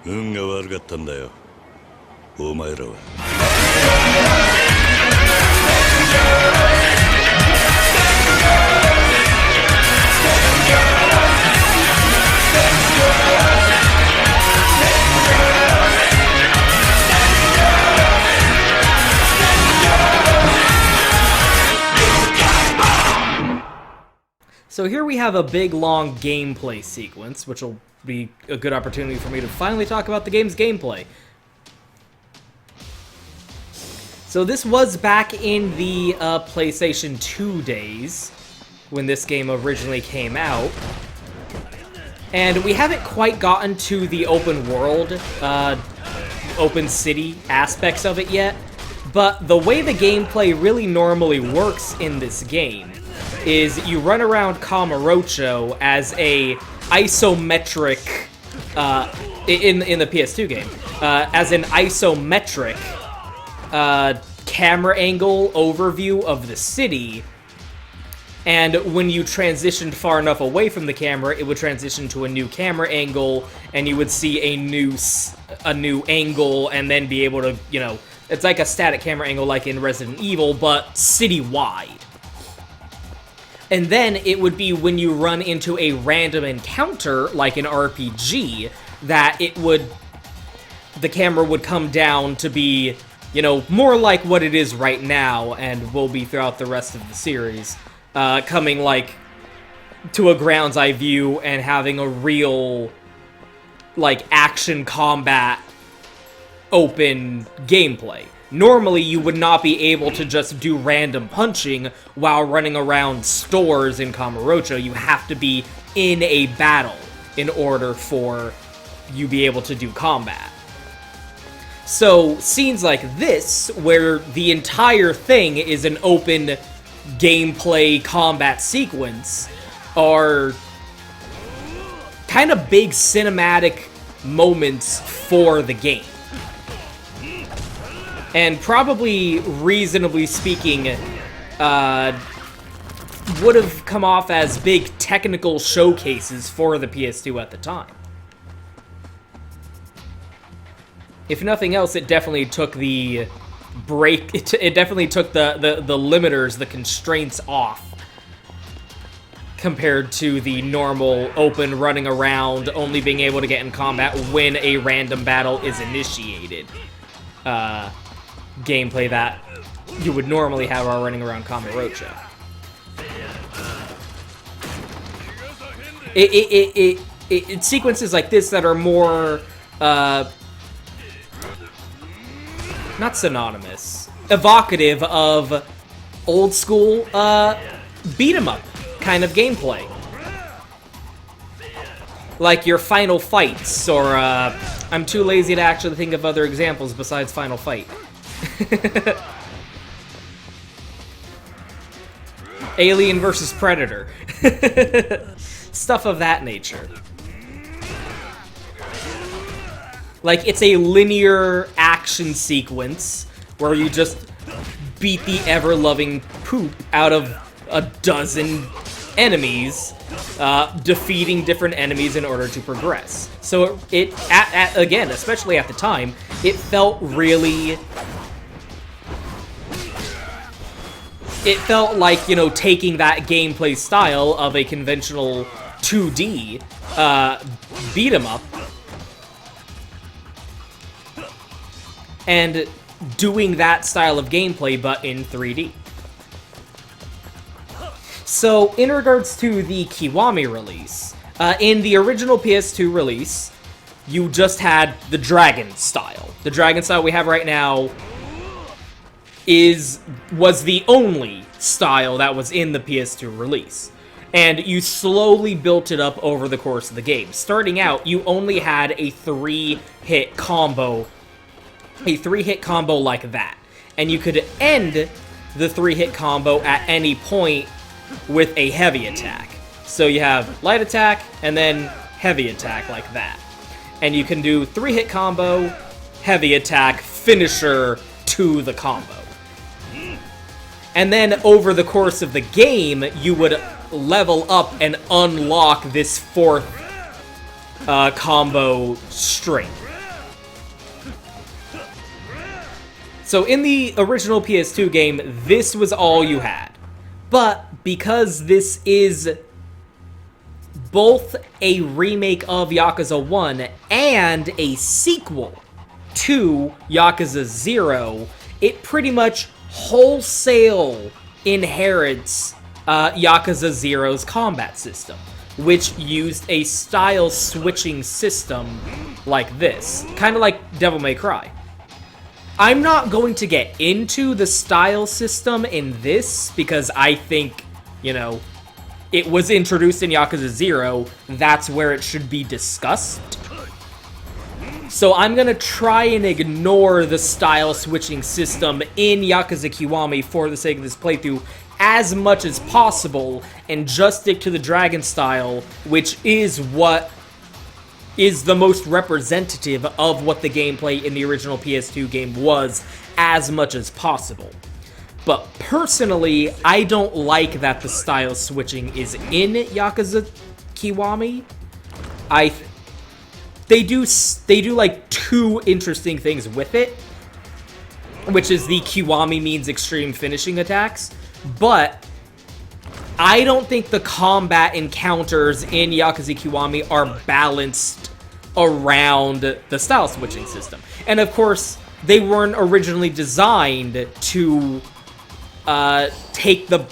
運が悪かったんだよ、お前らは。So here we have a big, long gameplay sequence, which will be a good opportunity for me to finally talk about the game's gameplay. So this was back in the PlayStation 2 days, when this game originally came out. And we haven't quite gotten to the open world, open city aspects of it yet, but the way the gameplay really normally works in this game is you run around Kamurocho as a isometric, in the PS2 game, as an isometric camera angle overview of the city, and when you transitioned far enough away from the camera, it would transition to a new camera angle, and you would see a new angle, and then be able to, you know, it's like a static camera angle like in Resident Evil, but city-wide. And then it would be when you run into a random encounter, like an RPG, that the camera would come down to be, you know, more like what it is right now, and will be throughout the rest of the series, coming, like, to a ground's eye view and having a real, like, action combat open gameplay. Normally, you would not be able to just do random punching while running around stores in Kamurocho. You have to be in a battle in order for you be able to do combat. So, scenes like this, where the entire thing is an open gameplay combat sequence, are kind of big cinematic moments for the game. And probably, reasonably speaking, would have come off as big technical showcases for the PS2 at the time. If nothing else, it definitely took the break, it definitely took the limiters, the constraints off, compared to the normal open running around, only being able to get in combat when a random battle is initiated. Gameplay that you would normally have while running around Kamurocho. It's sequences like this that are more, not synonymous, evocative of old school, beat-em-up kind of gameplay. Like your Final Fights, or, I'm too lazy to actually think of other examples besides Final Fight. Alien versus Predator. Stuff of that nature. Like, it's a linear action sequence where you just beat the ever-loving poop out of a dozen enemies, defeating different enemies in order to progress. So again, especially at the time, it felt really... It felt like, you know, taking that gameplay style of a conventional 2D beat-em-up and doing that style of gameplay, but in 3D. So, in regards to the Kiwami release, in the original PS2 release, you just had the dragon style. The dragon style we have right now was the only style that was in the PS2 release. And you slowly built it up over the course of the game. Starting out, you only had a 3-hit combo. A 3-hit combo like that. And you could end the 3-hit combo at any point with a heavy attack. So you have light attack, and then heavy attack like that. And you can do 3-hit combo, heavy attack, finisher to the combo. And then over the course of the game, you would level up and unlock this 4th combo string. So in the original PS2 game, this was all you had. But because this is both a remake of Yakuza 1 and a sequel to Yakuza 0, it pretty much wholesale inherits Yakuza 0's combat system, which used a style switching system like this, kind of like Devil May Cry. I'm not going to get into the style system in this because I think, you know, it was introduced in Yakuza 0, that's where it should be discussed. So I'm gonna try and ignore the style switching system in Yakuza Kiwami for the sake of this playthrough as much as possible, and just stick to the dragon style, which is what is the most representative of what the gameplay in the original PS2 game was, as much as possible. But personally, I don't like that the style switching is in Yakuza Kiwami. They do like two interesting things with it, which is the Kiwami means extreme finishing attacks, but I don't think the combat encounters in Yakuza Kiwami are balanced around the style switching system. And of course, they weren't originally designed to take the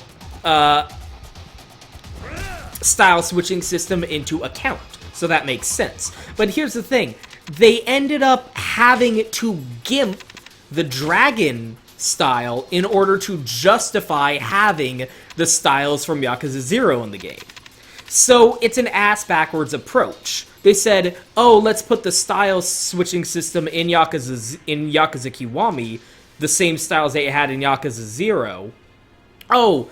style switching system into account. So that makes sense. But here's the thing. They ended up having to gimp the dragon style in order to justify having the styles from Yakuza 0 in the game. So it's an ass-backwards approach. They said, oh, let's put the style switching system in Yakuza Kiwami, the same styles they had in Yakuza 0. Oh,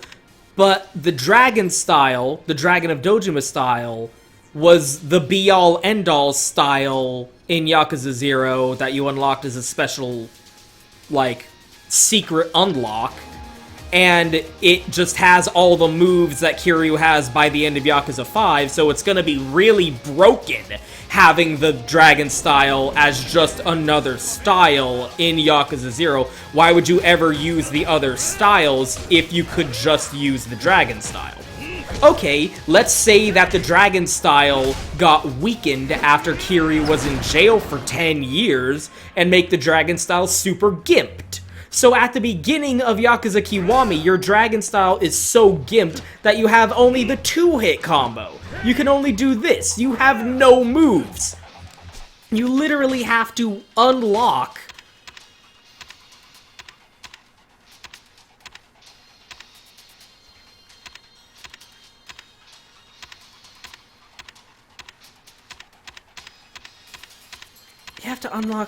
but the dragon style, the Dragon of Dojima style, was the be-all, end-all style in Yakuza 0 that you unlocked as a special, like, secret unlock, and it just has all the moves that Kiryu has by the end of Yakuza 5, so it's gonna be really broken having the dragon style as just another style in Yakuza 0. Why would you ever use the other styles if you could just use the dragon style? Okay, let's say that the dragon style got weakened after Kiryu was in jail for 10 years, and make the dragon style super gimped. So at the beginning of Yakuza Kiwami, your dragon style is so gimped that you have only the 2-hit combo. You can only do this. You have no moves. You literally have to unlock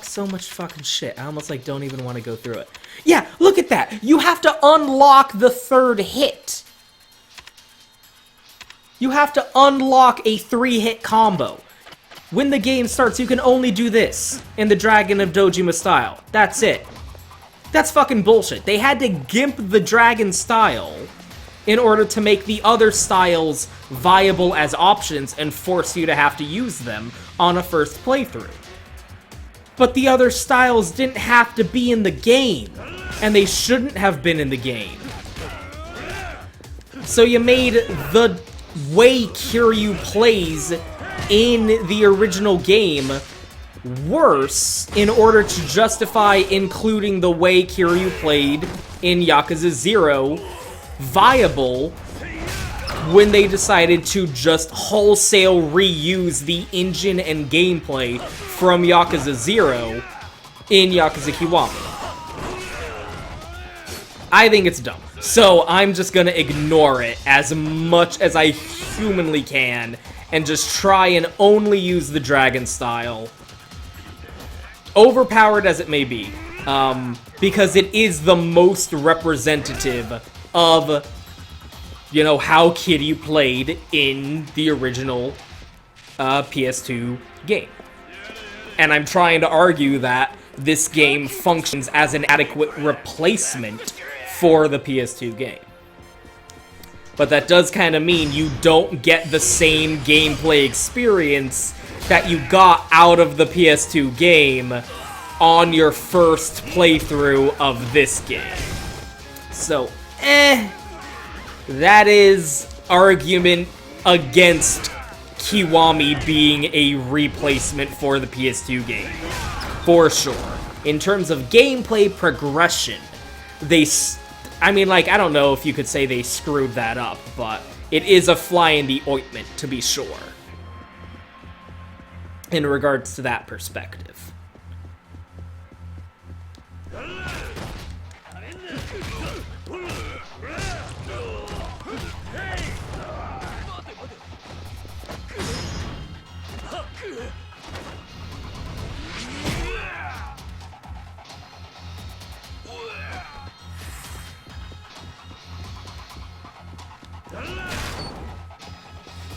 so much fucking shit. I almost, like, don't even want to go through it. Yeah, look at that! You have to unlock the 3rd hit! You have to unlock a 3-hit combo. When the game starts, you can only do this in the Dragon of Dojima style. That's it. That's fucking bullshit. They had to gimp the dragon style in order to make the other styles viable as options and force you to have to use them on a first playthrough. But the other styles didn't have to be in the game, and they shouldn't have been in the game. So you made the way Kiryu plays in the original game worse in order to justify including the way Kiryu played in Yakuza 0 viable when they decided to just wholesale reuse the engine and gameplay from Yakuza 0 in Yakuza Kiwami. I think it's dumb. So I'm just gonna ignore it as much as I humanly can and just try and only use the dragon style. Overpowered as it may be, because it is the most representative of, you know, how Kiryu played in the original PS2 game. And I'm trying to argue that this game functions as an adequate replacement for the PS2 game. But that does kind of mean you don't get the same gameplay experience that you got out of the PS2 game on your first playthrough of this game. So, that is argument against Kiwami being a replacement for the PS2 game, for sure. In terms of gameplay progression, I mean, like, I don't know if you could say they screwed that up, but it is a fly in the ointment, to be sure, in regards to that perspective.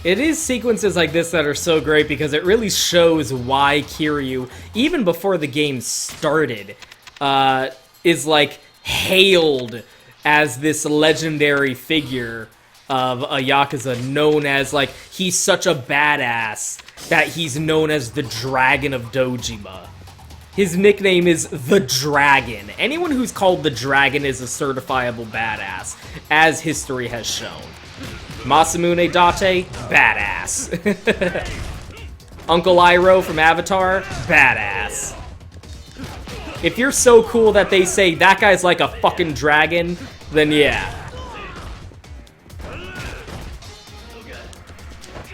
It is sequences like this that are so great because it really shows why Kiryu, even before the game started, is like hailed as this legendary figure of a Yakuza, known as, like, he's such a badass that he's known as the Dragon of Dojima. His nickname is the Dragon. Anyone who's called the Dragon is a certifiable badass, as history has shown. Masamune Date, badass. Uncle Iroh from Avatar, badass. If you're so cool that they say that guy's like a fucking dragon, then yeah.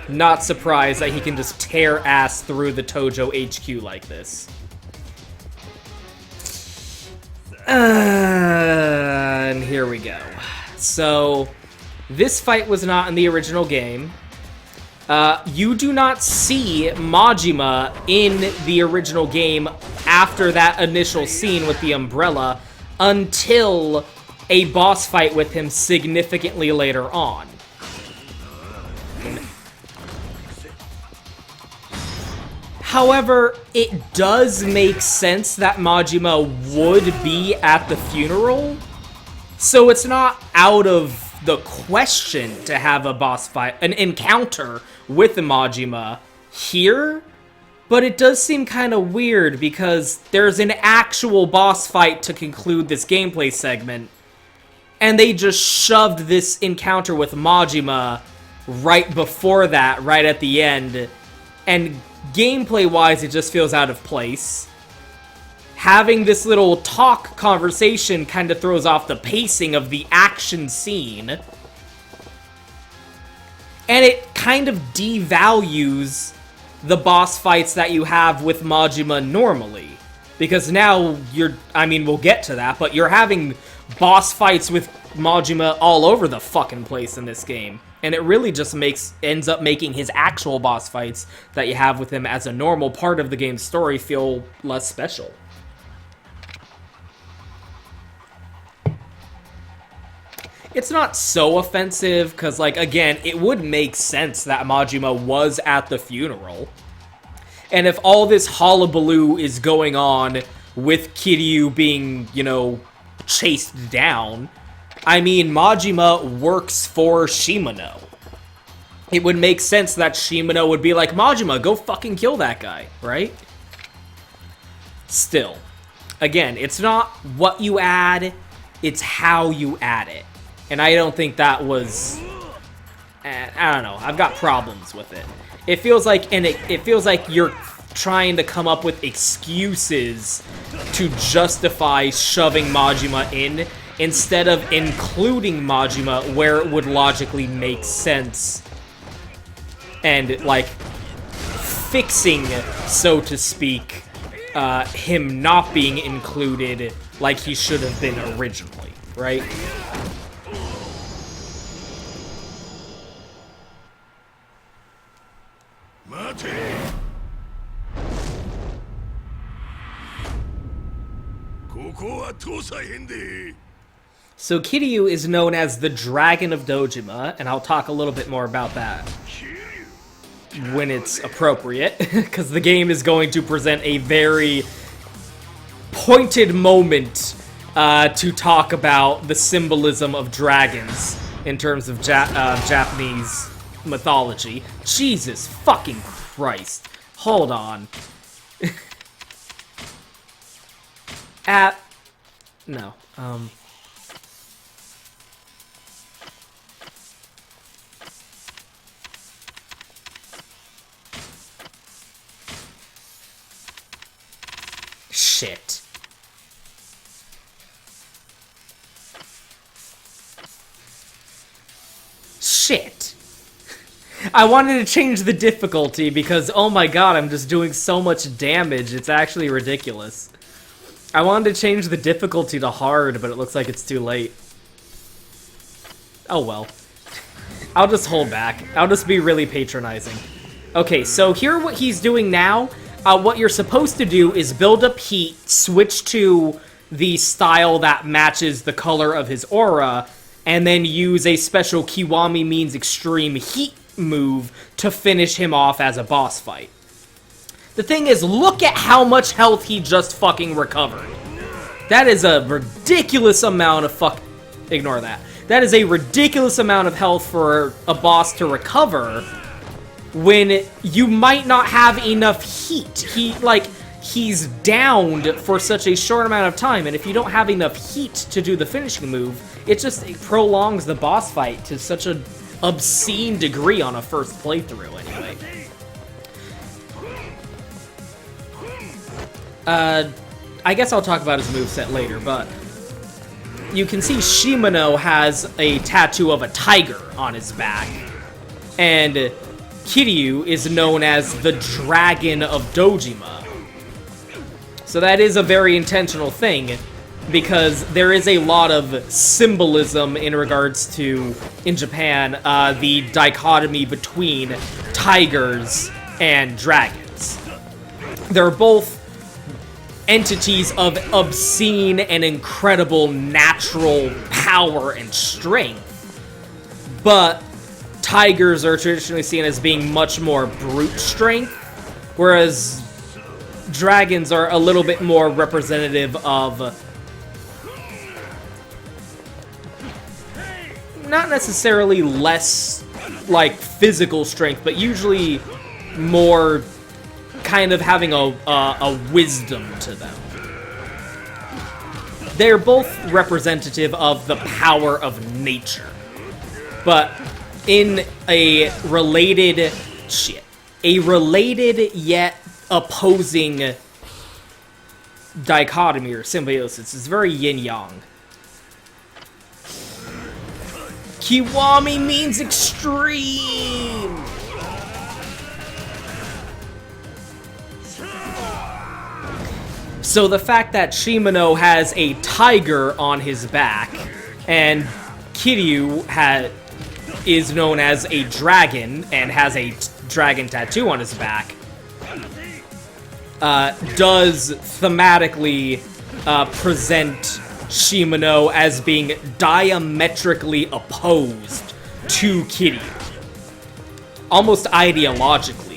Not surprised that he can just tear ass through the Tojo HQ like this. And here we go. So, this fight was not in the original game. You do not see Majima in the original game after that initial scene with the umbrella until a boss fight with him significantly later on. However, it does make sense that Majima would be at the funeral, so it's not out of the question to have a boss fight, an encounter with Majima here, but it does seem kind of weird because there's an actual boss fight to conclude this gameplay segment, and they just shoved this encounter with Majima right before that, right at the end, and gameplay-wise, it just feels out of place. Having this little talk conversation kind of throws off the pacing of the action scene. And it kind of devalues the boss fights that you have with Majima normally. Because now we'll get to that, but you're having boss fights with Majima all over the fucking place in this game. And it really just ends up making his actual boss fights that you have with him as a normal part of the game's story feel less special. It's not so offensive, because, like, again, it would make sense that Majima was at the funeral. And if all this hullabaloo is going on with Kiryu being, chased down, I mean, Majima works for Shimano. It would make sense that Shimano would be like, Majima, go fucking kill that guy, right? Still, again, it's not what you add, it's how you add it. And I don't think that was... I don't know, I've got problems with it. It feels like, it feels like you're trying to come up with excuses to justify shoving Majima in, instead of including Majima where it would logically make sense. And, like, fixing, so to speak, him not being included like he should have been originally, right? So Kiryu is known as the Dragon of Dojima, and I'll talk a little bit more about that when it's appropriate, because the game is going to present a very pointed moment to talk about the symbolism of dragons in terms of Japanese mythology. Jesus fucking Christ. Hold on. No. Shit. Shit. I wanted to change the difficulty because, oh my god, I'm just doing so much damage. It's actually ridiculous. I wanted to change the difficulty to hard, but it looks like it's too late. Oh well. I'll just hold back. I'll just be really patronizing. Okay, so here what he's doing now, what you're supposed to do is build up heat, switch to the style that matches the color of his aura, and then use a special Kiwami means extreme heat move to finish him off as a boss fight. The thing is, look at how much health he just fucking recovered. That is a ridiculous amount of Ignore that. That is a ridiculous amount of health for a boss to recover when you might not have enough heat. He's downed for such a short amount of time, and if you don't have enough heat to do the finishing move, it prolongs the boss fight to such an obscene degree on a first playthrough, anyway. I guess I'll talk about his moveset later, but you can see Shimano has a tattoo of a tiger on his back, and Kiryu is known as the Dragon of Dojima. So that is a very intentional thing, because there is a lot of symbolism in regards to, in Japan, the dichotomy between tigers and dragons. They're both entities of obscene and incredible natural power and strength, but tigers are traditionally seen as being much more brute strength, whereas dragons are a little bit more representative of not necessarily less, like, physical strength, but usually more kind of having a wisdom to them. They're both representative of the power of nature, but in a related yet opposing dichotomy or symbiosis. It's very yin-yang. Kiwami means extreme! So the fact that Shimano has a tiger on his back, and Kiryu is known as a dragon, and has a dragon tattoo on his back, does thematically present Shimano as being diametrically opposed to Kiryu. Almost ideologically.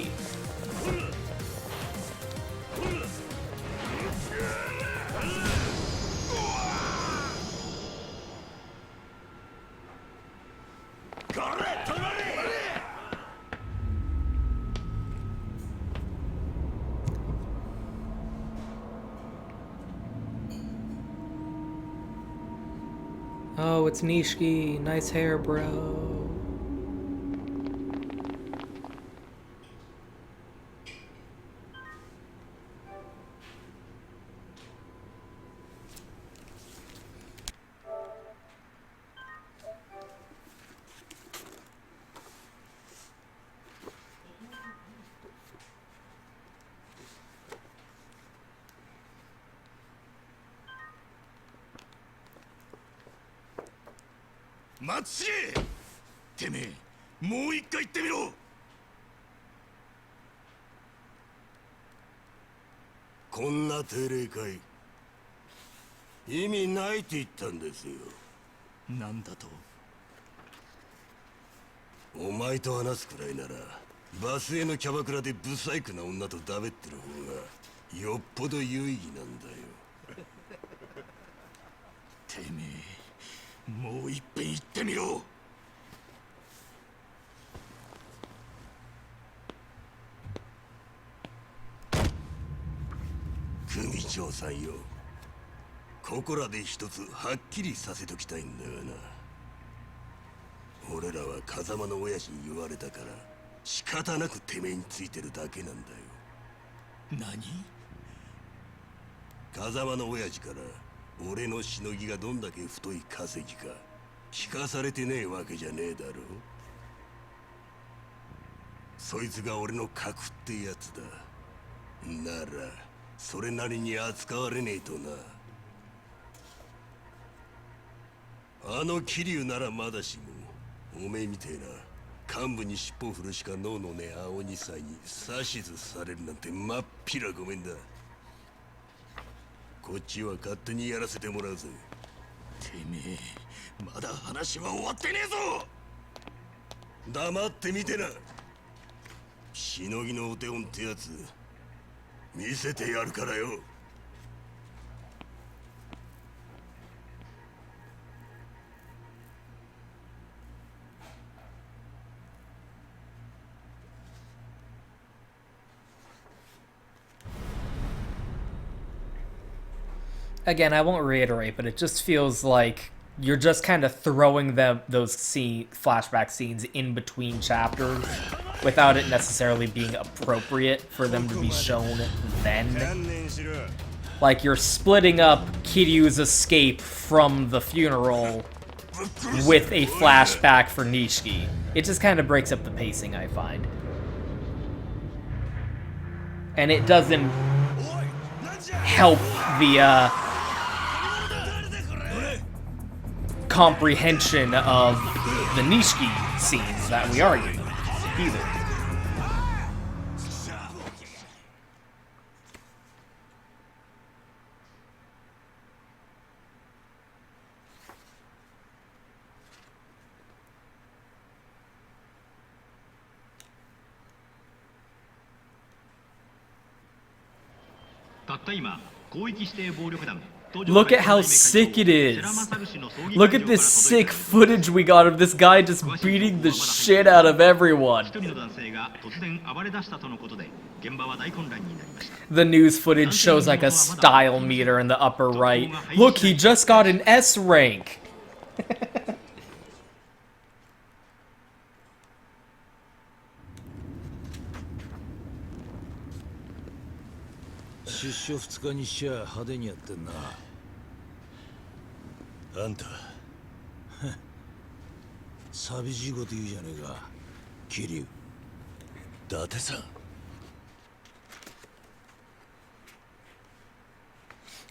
Oh, it's Nishiki. Nice hair, bro. Matsuye! てめえ、もう一回言ってみろ。こんな定例会、意味ないって言ったんですよ。なんだと？お前と話すくらいなら、バスへのキャバクラでブサイクな女とだべってる方がよっぽど有意義なんだよ。てめえ。もう一遍言ってみろ。組長さんよ、ここらで一つはっきりさせときたいんだがな。俺らは風間の親父に言われたから仕方なくてめえについてるだけなんだよ。何？風間の親父から俺のしのぎがどんだけ太い化石か聞かされてねえわけじゃねえだろ。そいつが俺の核ってやつだ。ならそれなりに扱われねえとな。あの桐生ならまだしも、おめえみてえな幹部に尻尾振るしか脳のねえ青二歳に指図されるなんてまっぴらごめんだ。こっちは勝手にやらせてもらうぜ。てめえまだ話は終わってねえぞ。黙ってみてな。しのぎのお手本ってやつ見せてやるからよ。Again, I won't reiterate, but it just feels like you're just kind of throwing those flashback scenes in between chapters without it necessarily being appropriate for them to be shown then. Like, you're splitting up Kiryu's escape from the funeral with a flashback for Nishiki. It just kind of breaks up the pacing, I find. And it doesn't help the, comprehension of the Nishiki scenes that we argued either. Look at how sick it is. Look at this sick footage we got of this guy just beating the shit out of everyone. The news footage shows like a style meter in the upper right. Look, he just got an S rank. 出所2日にしちゃ派手にやってんな。あんた寂しいこと言うじゃねえか、桐生。伊達さん。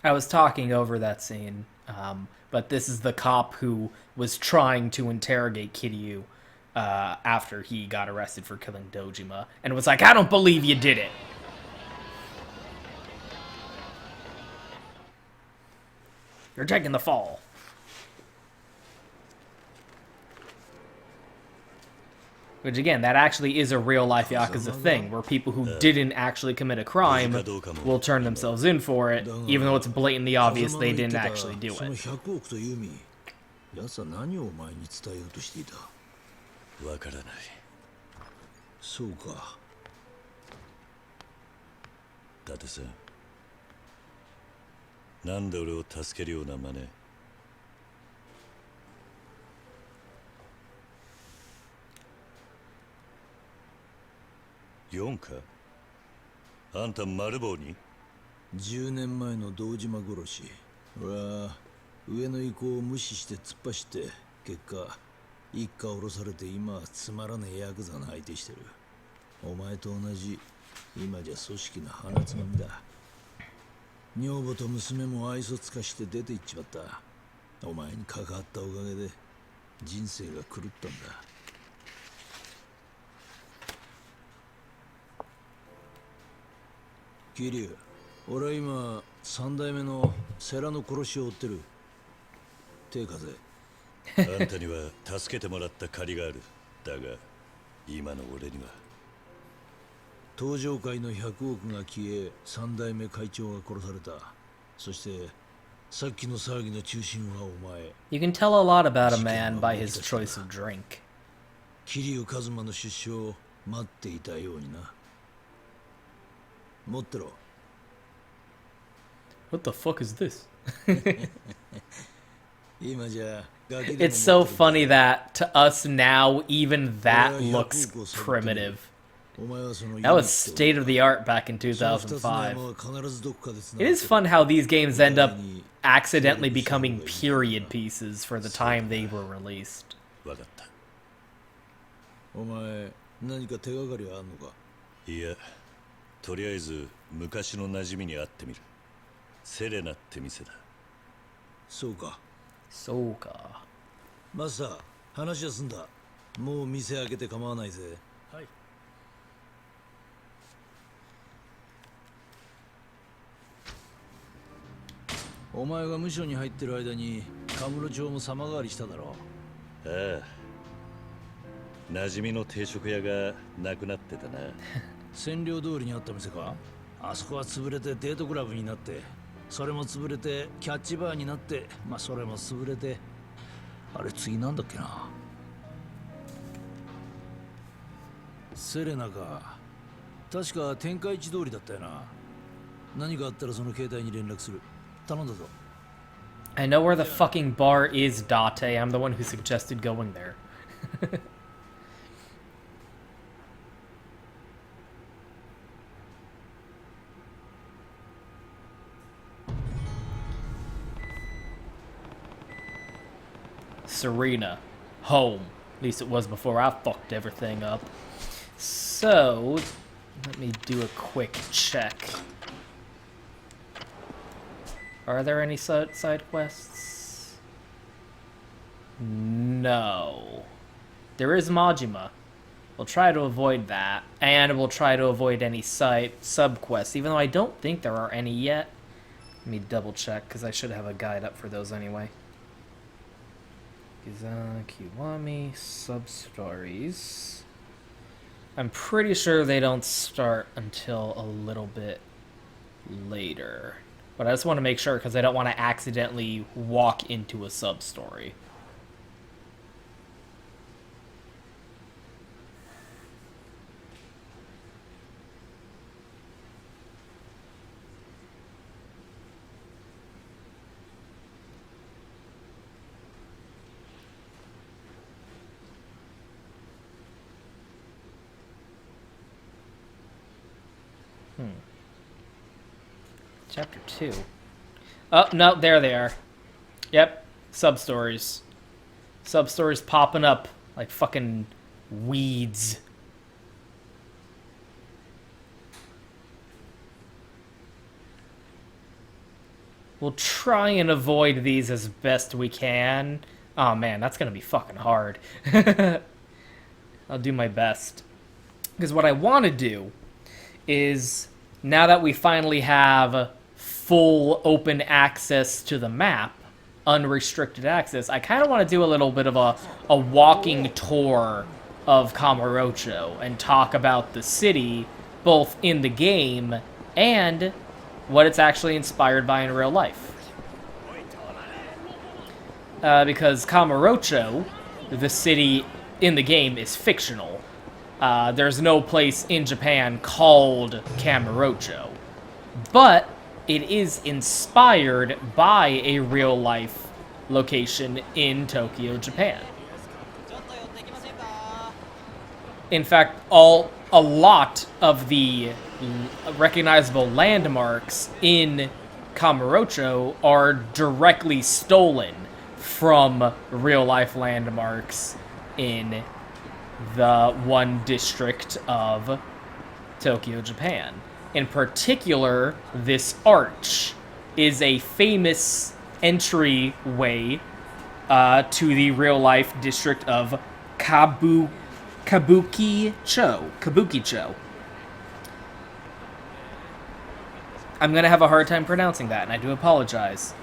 I was talking over that scene, but this is the cop who was trying to interrogate Kiryu after he got arrested for killing Dojima, and was like, I don't believe you did it. You're taking the fall. Which, again, that actually is a real-life Yakuza thing, where people who didn't actually commit a crime will turn themselves in for it, even though it's blatantly obvious they didn't actually do it. 奴は何をお前に伝えようとしていた？わからない。そうか。伊達さん、なんで俺を助けるような真似。4か？あんた丸棒に？10年前の堂島殺し。俺は上の意向を無視して突っ走って、結果一家降ろされて今はつまらねえヤクザの相手してる。お前と同じ今じゃ組織の鼻つまみだ。女房と娘も愛想つかして出て行っちまった。お前に関わったおかげで人生が狂ったんだ。桐生、俺は今3代目の世良の殺しを追ってる。手貸せ。あんたには助けてもらった借りがある。だが今の俺には登場界の100億が消え、3代目会長が殺された。そしてさっきの騒ぎの中心はお前。 You can tell a lot about a man by his choice of drink. 桐生一馬の出所を待っていたようにな。持ってろ。What the fuck is this? 今じゃガキでも It's so 持ってる funny that to us now, even that 俺は looks 100億を背負ってる primitive. お前はその That was ユニット state of the art back in その二つの 2005. 山は必ずどこかで繋 It がって is る fun how these games end up accidentally becoming period pieces for the time they were released. 分かった。お前何か手がかりはあんのか。いや、とりあえず昔の馴染みに会ってみる。セレナって店だ。そうか。そうか。マスター、話は済んだ。もう店開けて構わないぜ。はい。お前が無所に入ってる間にカムロ町も様変わりしただろう。ああ。馴染みの定食屋がなくなってたな。占領通りにあった店か。あそこは潰れてデートクラブになって、それも潰れてキャッチバーになって、まあそれも潰れて、あれ次なんだっけな。セレナか。確か天下一通りだったよな。何かあったらその携帯に連絡する。頼んだぞ。 I know where the fucking bar is, Date. I'm the one who suggested going there. Serena. Home. At least it was before I fucked everything up. So, let me do a quick check. Are there any side quests? No. There is Majima. We'll try to avoid that. And we'll try to avoid any sub-quests, even though I don't think there are any yet. Let me double check, because I should have a guide up for those anyway. Yakuza, Kiwami, sub-stories. I'm pretty sure they don't start until a little bit later. But I just want to make sure because I don't want to accidentally walk into a sub-story. Chapter 2. Oh, no, there they are. Yep, sub-stories. Sub-stories popping up like fucking weeds. We'll try and avoid these as best we can. Oh man, that's gonna be fucking hard. I'll do my best. Because what I want to do is, now that we finally have full open access to the map, unrestricted access, I kind of want to do a little bit of a walking tour of Kamurocho and talk about the city, both in the game and what it's actually inspired by in real life. Because Kamurocho, the city in the game, is fictional. There's no place in Japan called Kamurocho. But it is inspired by a real-life location in Tokyo, Japan. In fact, a lot of the recognizable landmarks in Kamurocho are directly stolen from real-life landmarks in the one district of Tokyo, Japan. In particular, this arch is a famous entryway to the real-life district of Kabukicho. I'm gonna have a hard time pronouncing that, and I do apologize.